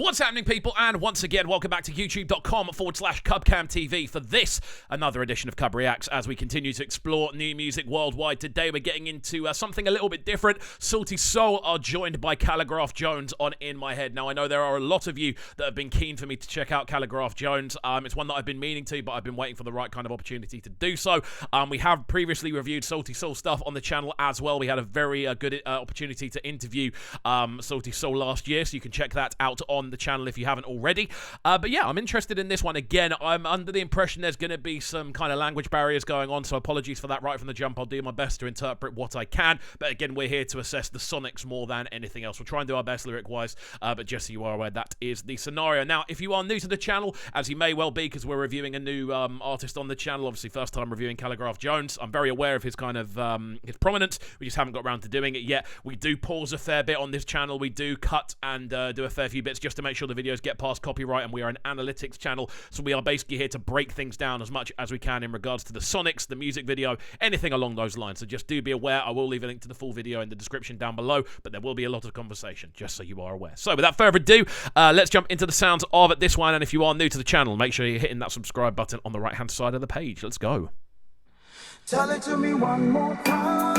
What's happening, people? And once again, welcome back to youtube.com/CubCamTV for this, another edition of CUBREACTS, as we continue to explore new music worldwide. Today, we're getting into something a little bit different. Sauti Soul are joined by KALIGRAPH Jones on In My Head. Now, I know there are a lot of you that have been keen for me to check out KALIGRAPH Jones. It's one that I've been meaning to, but I've been waiting for the right kind of opportunity to do so. We have previously reviewed Sauti Soul stuff on the channel as well. We had a very good opportunity to interview Sauti Soul last year, so you can check that out on the channel if you haven't already. But yeah, I'm interested in this one. Again, I'm under the impression there's going to be some kind of language barriers going on, so apologies for that right from the jump. I'll do my best to interpret what I can, but again, we're here to assess the sonics more than anything else. We'll try and do our best lyric-wise, but just so you are aware, that is the scenario. Now, if you are new to the channel, as you may well be, because we're reviewing a new artist on the channel, obviously first time reviewing KALIGRAPH Jones, I'm very aware of his kind of his prominence. We just haven't got around to doing it yet. We do pause a fair bit on this channel. We do cut and do a fair few bits just to make sure the videos get past copyright, and we are an analytics channel, so we are basically here to break things down as much as we can in regards to the sonics, the music video, anything along those lines. So just do be aware. I will leave a link to the full video in the description down below, but there will be a lot of conversation, just so you are aware. So without further ado, let's jump into the sounds of this one, and if you are new to the channel, make sure you're hitting that subscribe button on the right hand side of the page. Let's go. Tell it to me one more time.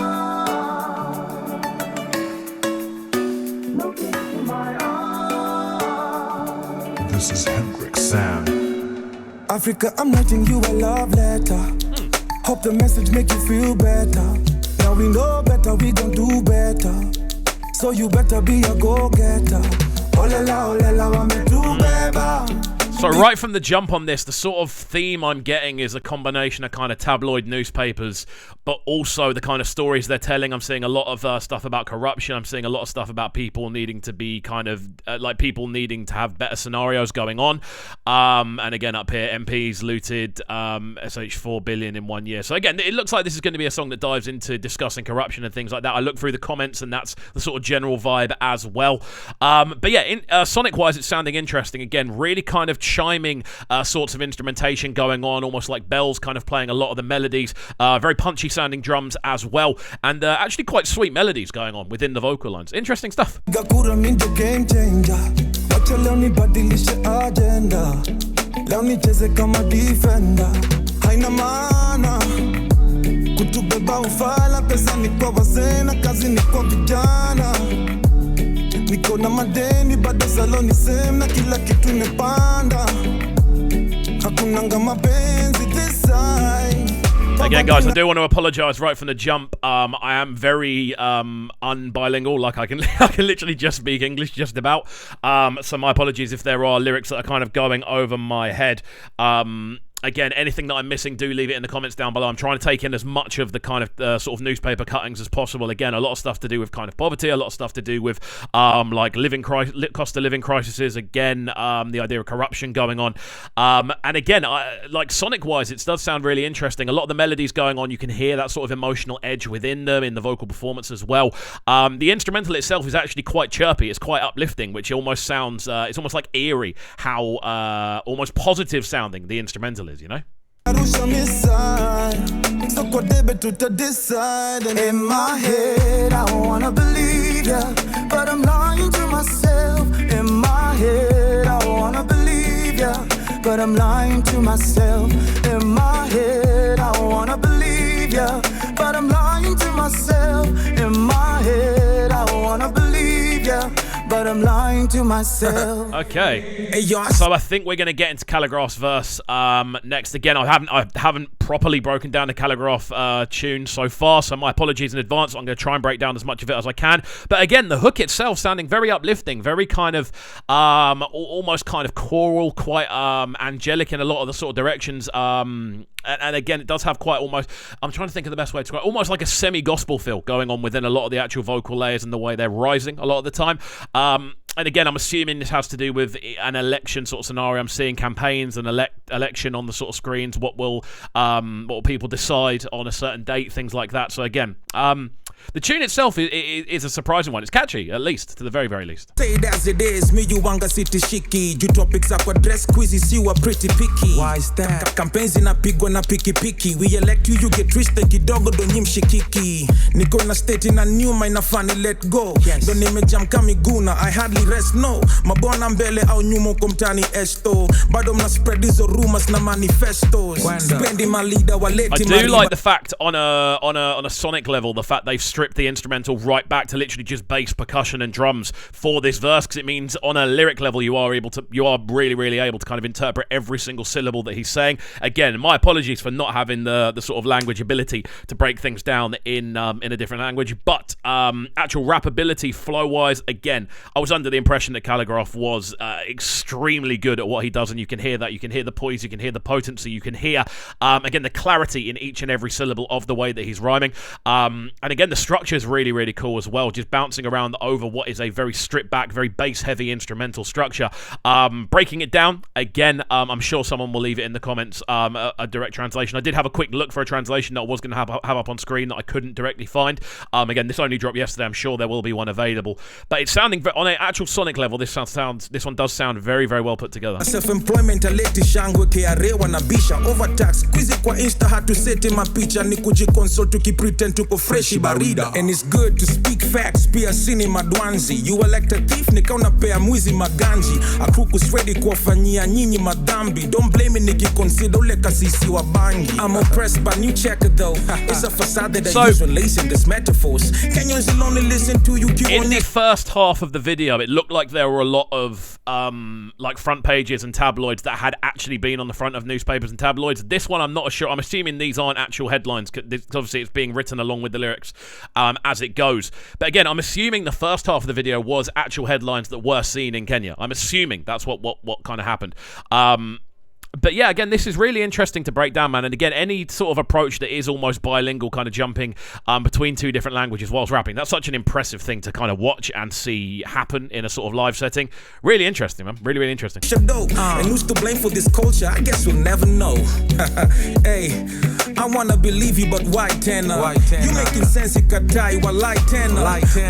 Look into my eyes. This is Hendrix sound. Africa, I'm writing you a love letter. Hope the message make you feel better. Now we know better, we gon' do better. So you better be a go-getter. Olela, wame do beba. So right from the jump on this, the sort of theme I'm getting is a combination of kind of tabloid newspapers, but also the kind of stories they're telling. I'm seeing a lot of stuff about corruption. I'm seeing a lot of stuff about people needing to be kind of, like people needing to have better scenarios going on. And again, up here, MPs looted SH4 billion in 1 year. So again, it looks like this is going to be a song that dives into discussing corruption and things like that. I look through the comments, and that's the sort of general vibe as well. But yeah, sonic-wise, it's sounding interesting. Again, really kind of chiming sorts of instrumentation going on, almost like bells kind of playing a lot of the melodies. Very punchy sounding drums as well, and actually quite sweet melodies going on within the vocal lines. Interesting stuff. Niko na madeni bado saloni same na kila kitu imepanda. Hakunanga mapenzi this time. Again, guys, I do want to apologise right from the jump. I am very unbilingual. Like I can literally just speak English just about. So my apologies if there are lyrics that are kind of going over my head. Again, anything that I'm missing, do leave it in the comments down below. I'm trying to take in as much of the kind of sort of newspaper cuttings as possible. Again, a lot of stuff to do with kind of poverty, a lot of stuff to do with like cost of living crises. Again, the idea of corruption going on. And again, like sonic-wise, it does sound really interesting. A lot of the melodies going on, you can hear that sort of emotional edge within them in the vocal performance as well. The instrumental itself is actually quite chirpy. It's quite uplifting, which almost sounds, it's almost like eerie how almost positive sounding the instrumental is, you know? In my head, I wanna believe ya, but I'm lying to myself. In my head, I wanna believe ya, but I'm lying to myself. In my head, I wanna believe ya, but I'm lying to myself. In my head, I wanna believe ya, but I'm lying to myself. Okay, so I think we're going to get into KALIGRAPH's verse next. Again, I haven't properly broken down the KALIGRAPH tune so far, so my apologies in advance. I'm going to try and break down as much of it as I can. But again, the hook itself sounding very uplifting, very kind of almost kind of choral, quite angelic in a lot of the sort of directions. And again, it does have quite almost, I'm trying to think of the best way to describe it, almost like a semi-gospel feel going on within a lot of the actual vocal layers and the way they're rising a lot of the time. And again, I'm assuming this has to do with an election sort of scenario. I'm seeing campaigns and election on the sort of screens. What will people decide on a certain date, things like that. So again, The tune itself is a surprising one. It's catchy, at least, to the very, very least. Say it as it is, me you wanga city shiki. You topics aqua dress quizzes, you are pretty picky. Why is that? Campaigns in a pig na picky. We elect you, you get twisted, kidogo do nyim shikiki. Niko na state in a new mind na funny let go. Yes. Don't name me jam kamiguna, I hardly rest, no. Mabona mbele au nyumo komtani esto. Badom na spread these rumors na manifestos. Spending my leader, I do like the fact on a sonic level, the fact they've stripped the instrumental right back to literally just bass, percussion, and drums for this verse, because it means on a lyric level you are really, really able to kind of interpret every single syllable that he's saying. Again, my apologies for not having the sort of language ability to break things down in a different language, but actual rap ability, flow-wise, again, I was under the impression that KALIGRAPH was extremely good at what he does, and you can hear that. You can hear the poise, you can hear the potency, you can hear, again, the clarity in each and every syllable of the way that he's rhyming. And again, the structure is really, really cool as well, just bouncing around over what is a very stripped back, very bass-heavy instrumental structure. Breaking it down, again, I'm sure someone will leave it in the comments, a direct translation. I did have a quick look for a translation that I was going to have up on screen that I couldn't directly find. Again, this only dropped yesterday. I'm sure there will be one available. But it's sounding, on an actual sonic level, this one does sound very, very well put together. Self-employment aleti shangwe KRA wanabisha overtax quizi kwa insta hatu seti mapicha ni kujikonsult tukipretend tuko freshi barida. And it's good to speak facts pia sini madwanzi. You elect a thief nika unapea mwizi maganji. Akruku sweady kuwafanyia nyinyi madhambi. Don't blame me nikiconsider ule kasisi wa bangi. I'm oppressed by new checker though. It's a facade that I use when lacing this metaphors. Kenyans will only listen to you. In the first half of the video, it looked like there were a lot of like front pages and tabloids that had actually been on the front of newspapers and tabloids. This one, I'm not sure. I'm assuming these aren't actual headlines, because obviously it's being written along with the lyrics as it goes. But again, I'm assuming the first half of the video was actual headlines that were seen in Kenya. I'm assuming that's what kind of happened. But yeah, again, this is really interesting to break down, man. And again, any sort of approach that is almost bilingual, kind of jumping between two different languages whilst rapping, that's such an impressive thing to kind of watch and see happen in a sort of live setting. Really interesting, man. Really, really interesting. And who's to blame for this culture? I guess we'll never know. Hey, I wanna believe you, but why tenor? You making sense, ikatai walai tenor.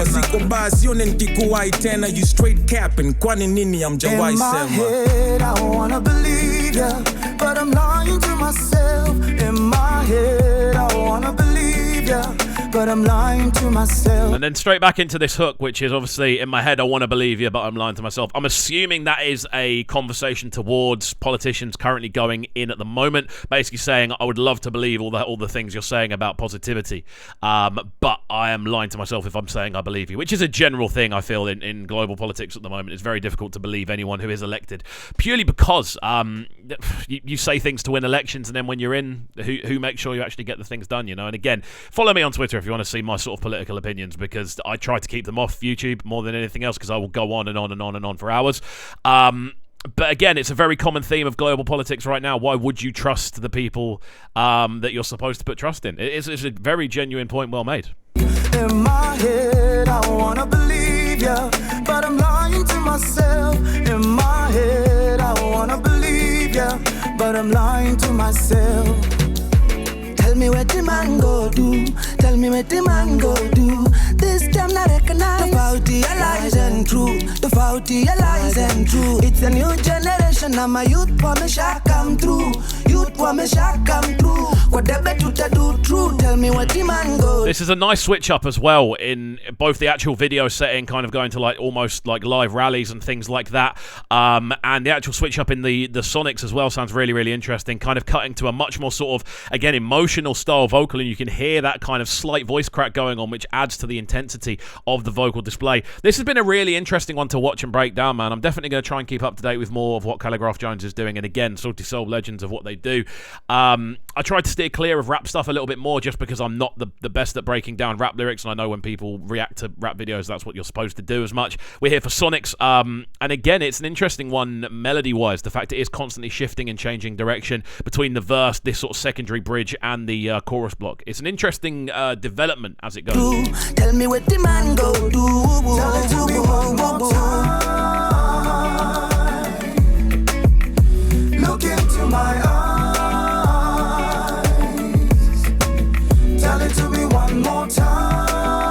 Masiko basione nkikuwai tenor. You straight capping, kwani nini amjawai sema. In my head, I wanna believe ya, but I'm lying to myself. In my head, I wanna believe ya, but I'm lying to myself. And then straight back into this hook, which is obviously, in my head I want to believe you, but I'm lying to myself. I'm assuming that is a conversation towards politicians currently going in at the moment, basically saying, I would love to believe all the things you're saying about positivity, but I am lying to myself if I'm saying I believe you, which is a general thing I feel in global politics at the moment. It's very difficult to believe anyone who is elected, purely because you say things to win elections, and then when you're in, who makes sure you actually get the things done, you know? And again, follow me on Twitter if you want to see my sort of political opinions, because I try to keep them off YouTube more than anything else, because I will go on and on and on and on for hours. But again, it's a very common theme of global politics right now. Why would you trust the people that you're supposed to put trust in? It's a very genuine point, well made. In my head, I wanna believe ya, but I'm lying to myself. In my head, I wanna believe ya, but I'm lying to myself. Tell me what the man go do. Tell me what the man go do. This time I recognize the faulty lies and true. The faulty lies and true. It's a new generation. I'm a youth for me shall come through. Youth for me shall come through. Whatever to do true. Tell me what the man go. This is a nice switch up as well in both the actual video setting, kind of going to like almost like live rallies and things like that, and the actual switch up in the sonics as well sounds really, really interesting. Kind of cutting to a much more sort of, again, emotional style vocal, and you can hear that kind of slight voice crack going on, which adds to the intensity of the vocal display. This has been a really interesting one to watch and break down, man. I'm definitely going to try and keep up to date with more of what KALIGRAPH Jones is doing, and again, Sauti Soul legends of what they do. I tried to steer clear of rap stuff a little bit more, just because I'm not the best at breaking down rap lyrics, and I know when people react to rap videos, that's what you're supposed to do as much. We're here for sonics, and again, it's an interesting one melody-wise, the fact it is constantly shifting and changing direction between the verse, this sort of secondary bridge, and the chorus block. It's an interesting development as it goes. Tell me what the man go do. Tell it to me one more time. Look into my eyes. Tell it to me one more time.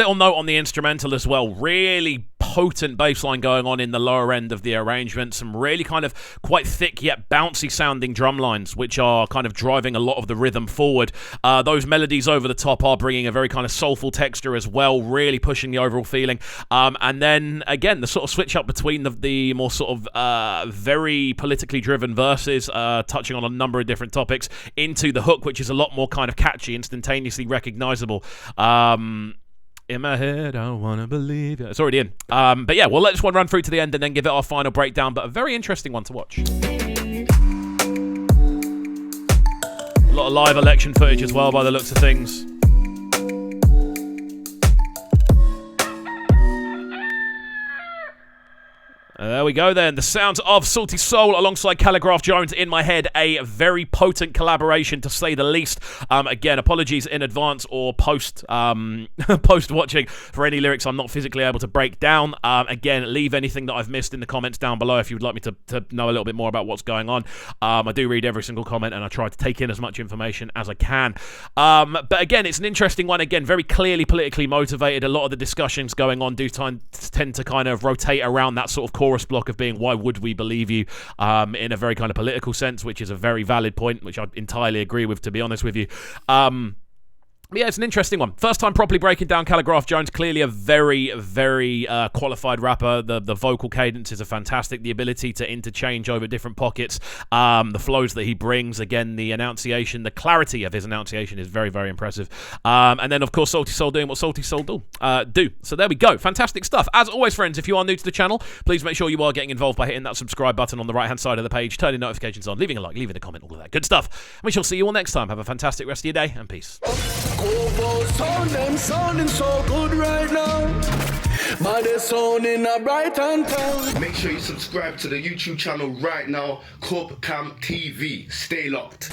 little note on the instrumental as well. Really potent bass line going on in the lower end of the arrangement. Some really kind of quite thick yet bouncy sounding drum lines, which are kind of driving a lot of the rhythm forward. Those melodies over the top are bringing a very kind of soulful texture as well, really pushing the overall feeling. And then again, the sort of switch up between the more sort of very politically driven verses, touching on a number of different topics, into the hook, which is a lot more kind of catchy, instantaneously recognizable. In my head, I wanna believe it. It's already in. But yeah, we'll let this one run through to the end and then give it our final breakdown, but a very interesting one to watch. A lot of live election footage as well, by the looks of things. There we go then. The sounds of Sauti Sol alongside KALIGRAPH Jones in my head. A very potent collaboration, to say the least. Again, apologies in advance or post watching for any lyrics I'm not physically able to break down. Again, leave anything that I've missed in the comments down below if you would like me to know a little bit more about what's going on. I do read every single comment and I try to take in as much information as I can. But again, it's an interesting one. Again, very clearly politically motivated. A lot of the discussions going on do tend to kind of rotate around that sort of chorus block of being, why would we believe you, in a very kind of political sense, which is a very valid point, which I entirely agree with, to be honest with you. Yeah, it's an interesting one. First time properly breaking down KALIGRAPH Jones. Clearly a very, very qualified rapper. The vocal cadences are fantastic. The ability to interchange over different pockets. The flows that he brings. Again, the enunciation, the clarity of his enunciation is very, very impressive. And then, of course, Sauti Sol doing what Sauti Sol do. So there we go. Fantastic stuff. As always, friends, if you are new to the channel, please make sure you are getting involved by hitting that subscribe button on the right-hand side of the page, turning notifications on, leaving a like, leaving a comment, all of that good stuff. We shall see you all next time. Have a fantastic rest of your day, and peace. Sounding so good right now. Man, they're sounding a bright and town. Make sure you subscribe to the YouTube channel right now, CUBREACTS TV. Stay locked.